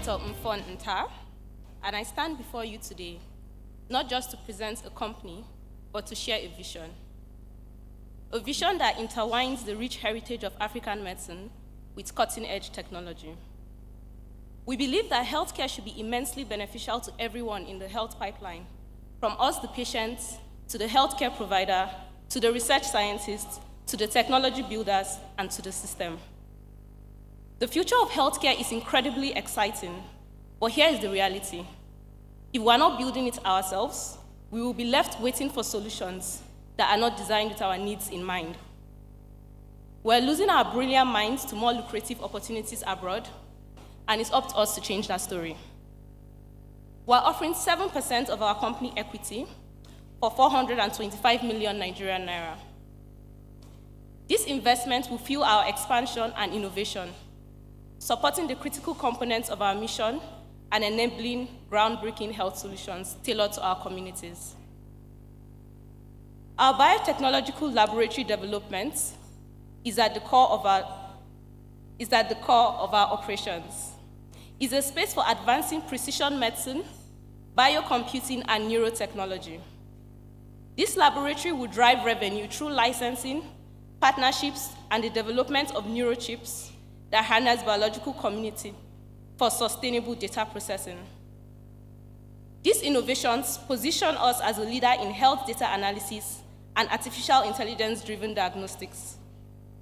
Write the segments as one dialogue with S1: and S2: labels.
S1: Dr. Mfon Nta, and I stand before you today, not just to present a company, but to share a vision. A vision that intertwines the rich heritage of African medicine with cutting-edge technology. We believe that healthcare should be immensely beneficial to everyone in the health pipeline, from us, the patients, to the healthcare provider, to the research scientists, to the technology builders, and to the system. The future of healthcare is incredibly exciting, but here is the reality. If we're not building it ourselves, we will be left waiting for solutions that are not designed with our needs in mind. We're losing our brilliant minds to more lucrative opportunities abroad, and it's up to us to change that story. We're offering 7% of our company equity for 425 million Nigerian naira. This investment will fuel our expansion and innovation, supporting the critical components of our mission and enabling groundbreaking health solutions tailored to our communities. Our biotechnological laboratory development is at the core of our operations. It's a space for advancing precision medicine, biocomputing, and neurotechnology. This laboratory will drive revenue through licensing, partnerships, and the development of neurochips that harness biological community for sustainable data processing. These innovations position us as a leader in health data analysis and artificial intelligence-driven diagnostics,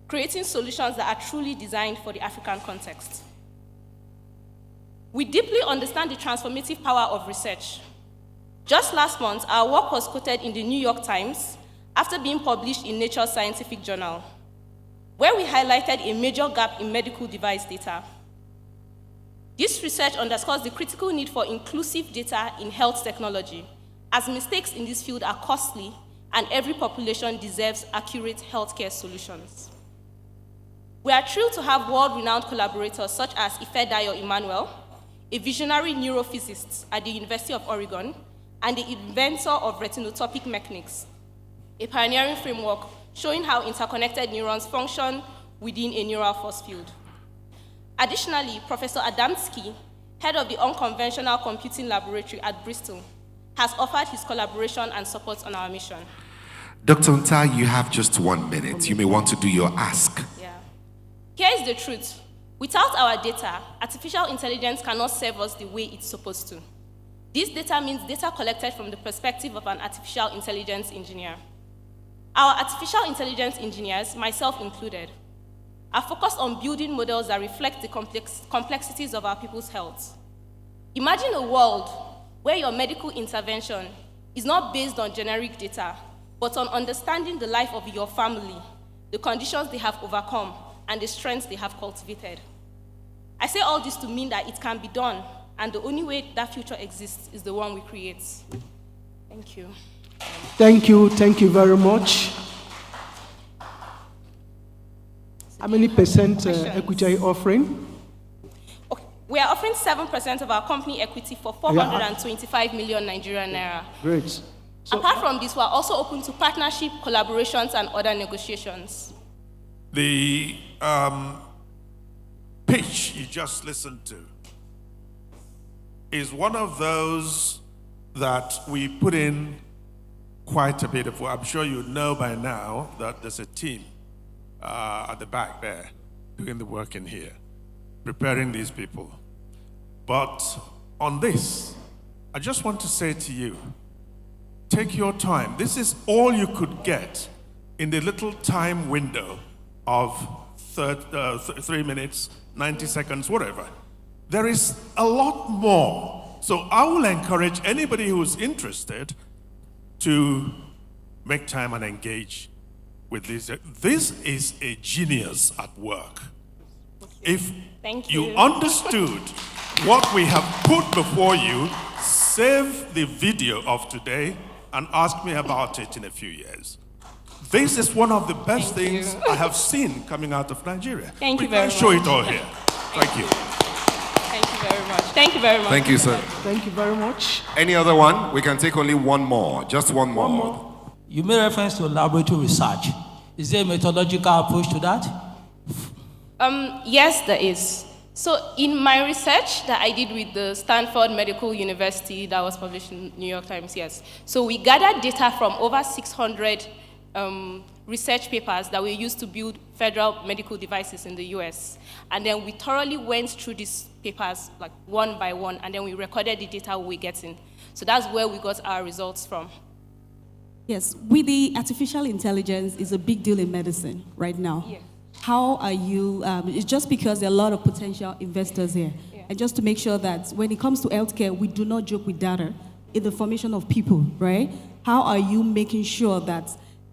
S1: creating solutions that are truly designed for the African context. We deeply understand the transformative power of research. Just last month, our work was quoted in the New York Times after being published in Nature Scientific Journal, where we highlighted a major gap in medical device data. This research underscores the critical need for inclusive data in health technology, as mistakes in this field are costly and every population deserves accurate healthcare solutions. We are thrilled to have world-renowned collaborators such as Ifedayo Emmanuel, a visionary neurophysicist at the University of Oregon and the inventor of retinotopic mechanics, a pioneering framework showing how interconnected neurons function within a neural force field. Additionally, Professor Adamski, head of the Unconventional Computing Laboratory at Bristol, has offered his collaboration and support on our mission.
S2: Dr. Nta, you have just 1 minute. You may want to do your ask.
S1: Yeah. Here is the truth. Without our data, artificial intelligence cannot serve us the way it's supposed to. This data means data collected from the perspective of an artificial intelligence engineer. Our artificial intelligence engineers, myself included, are focused on building models that reflect the complexities of our people's health. Imagine a world where your medical intervention is not based on generic data, but on understanding the life of your family, the conditions they have overcome, and the strengths they have cultivated. I say all this to mean that it can be done, and the only way that future exists is the one we create. Thank you.
S3: Thank you very much. How many percent equity are you offering?
S1: Okay. We are offering 7% of our company equity for 425 million Nigerian naira.
S3: Great. So,
S1: apart from this, we are also open to partnership, collaborations, and other negotiations.
S4: The pitch you just listened to is one of those that we put in quite a bit of work. I'm sure you know by now that there's a team at the back there doing the work in here, preparing these people. But on this, I just want to say to you, take your time. This is all you could get in the little time window of 3 minutes, 90 seconds, whatever. There is a lot more. So I will encourage anybody who's interested to make time and engage with this. This is a genius at work. If you understood what we have put before you, save the video of today and ask me about it in a few years. This is one of the best things I have seen coming out of Nigeria.
S1: Thank you very much.
S4: We can show it all here. Thank you.
S1: Thank you very much. Thank you very much.
S2: Thank you, sir.
S3: thank you very much.
S2: Any other one? We can take only one more. Just one more.
S5: You made reference to laboratory research. Is there a methodological approach to that?
S1: Yes, there is. So in my research that I did with the Stanford Medical University that was published in New York Times, yes. So we gathered data from over 600 research papers that were used to build federal medical devices in the US. And then we thoroughly went through these papers like one by one, and then we recorded the data we were getting. So that's where we got our results from.
S6: Yes, with the artificial intelligence is a big deal in medicine right now.
S1: Yeah.
S6: How are you, it's just because there are a lot of potential investors here.
S1: Yeah.
S6: And just to make sure that when it comes to healthcare, we do not joke with data in the formation of people, right? How are you making sure that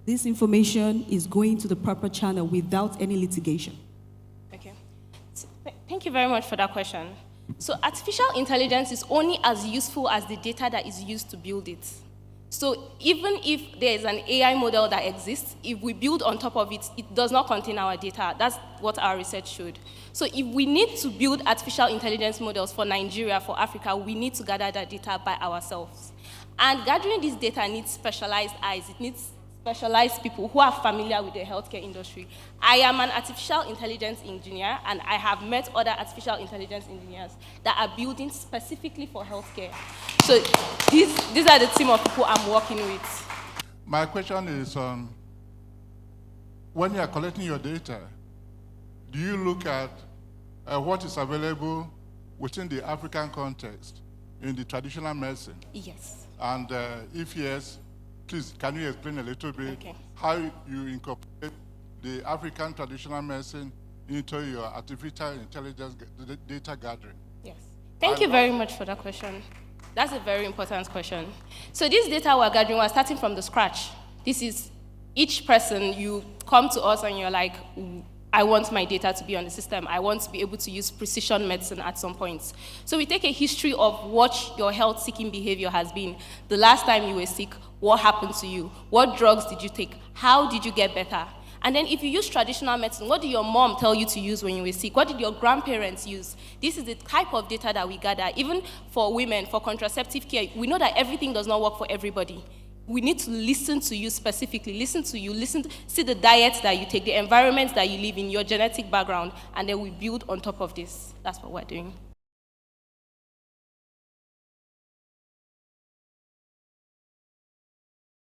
S6: this information is going to the proper channel without any litigation?
S1: Okay. So, thank you very much for that question. So artificial intelligence is only as useful as the data that is used to build it. So even if there is an AI model that exists, if we build on top of it, it does not contain our data. That's what our research showed. So if we need to build artificial intelligence models for Nigeria, for Africa, we need to gather that data by ourselves. And gathering this data needs specialized eyes. It needs specialized people who are familiar with the healthcare industry. I am an artificial intelligence engineer, and I have met other artificial intelligence engineers that are building specifically for healthcare. So these are the team of people I'm working with.
S7: My question is, when you are collecting your data, do you look at what is available within the African context in the traditional medicine?
S1: Yes.
S7: And if yes, please, can you explain a little bit how you incorporate the African traditional medicine into your artificial intelligence data gathering?
S1: Yes. Thank you very much for that question. That's a very important question. So this data we're gathering, we're starting from the scratch. This is each person, you come to us and you're like, I want my data to be on the system. I want to be able to use precision medicine at some point. So we take a history of what your health-seeking behavior has been. The last time you were sick, what happened to you? What drugs did you take? How did you get better? And then if you use traditional medicine, what did your mom tell you to use when you were sick? What did your grandparents use? This is the type of data that we gather. Even for women, for contraceptive care, we know that everything does not work for everybody. We need to listen to you specifically, see the diet that you take, the environment that you live in, your genetic background, and then we build on top of this. That's what we're doing.